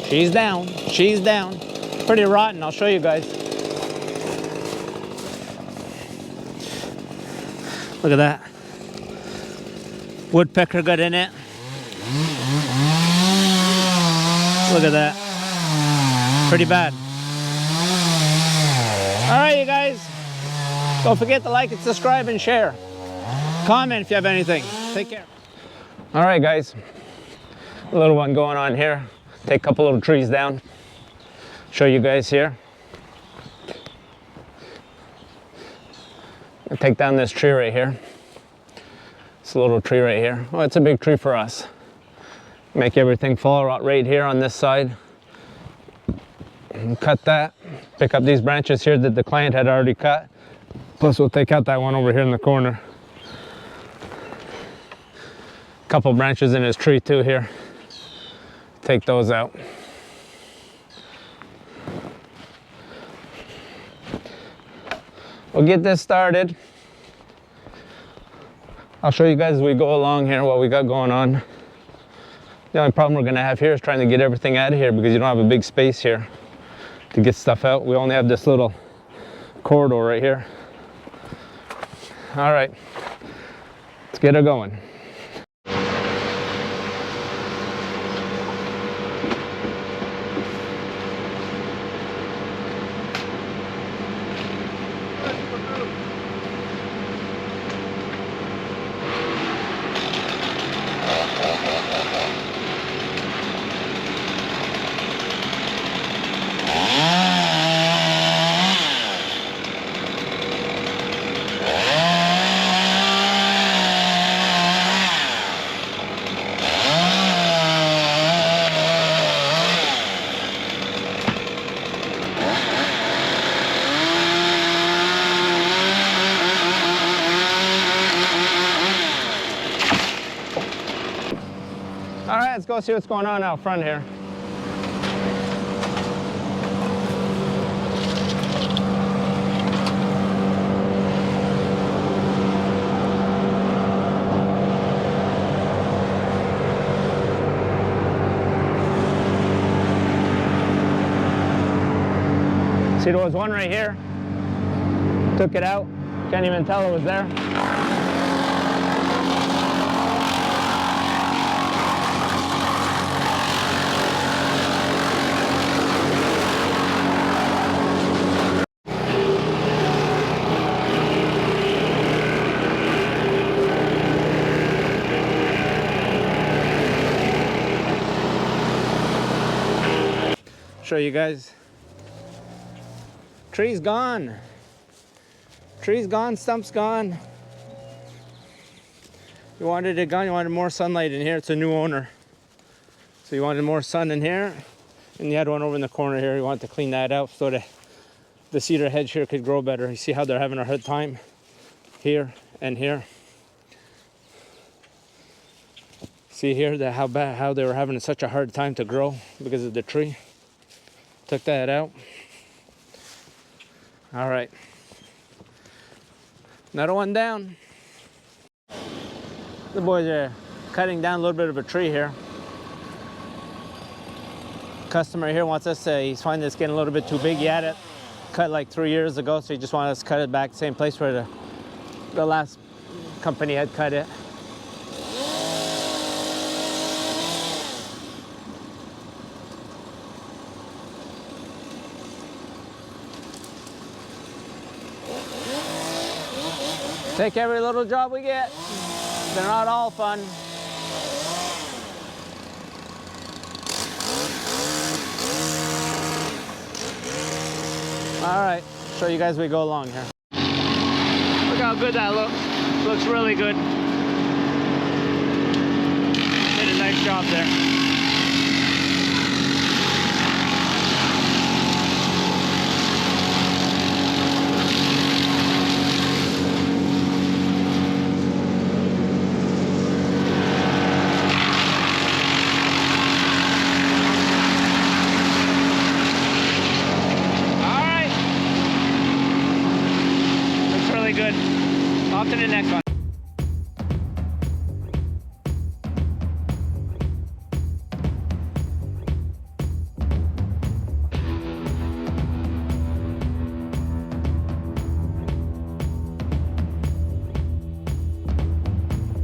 She's down. She's down. Pretty rotten. I'll show you guys. Look at that. Woodpecker got in it. Look at that. Pretty bad. All right, you guys. Don't forget to like and subscribe and share. Comment if you have anything. Take care. All right, guys. A little one going on here. Take a couple little trees down. Show you guys here. I'll take down this tree right here. It's a little tree right here. Well, it's a big tree for us. Make everything fall right here on this side. And cut that. Pick up these branches here that the client had already cut. Plus we'll take out that one over here in the corner. Couple branches in his tree too here. Take those out. We'll get this started. I'll show you guys as we go along here what we got going on. The only problem we're gonna have here is trying to get everything out of here because you don't have a big space here to get stuff out. We only have this little corridor right here. All right, let's get it going. All right, let's go see what's going on out front here. See, there was one right here. Took it out. Can't even tell it was there. Show you guys. Tree's gone. Tree's gone, stump's gone. You wanted it gone, you wanted more sunlight in here. It's a new owner. So you wanted more sun in here. And you had one over in the corner here. You wanted to clean that out so that the cedar hedge here could grow better. You see how they're having a hard time here and here. See here that how they were having such a hard time to grow because of the tree. Took that out. All right. Another one down. The boys are cutting down a little bit of a tree here. Customer here wants us to, he's finding this getting a little bit too big. He had it cut like 3 years ago, so he just wanted us to cut it back the same place where the last company had cut it. Take every little job we get. They're not all fun. All right, show you guys as we go along here. Look how good that looks. Looks really good. Did a nice job there. Good. Off to the next one.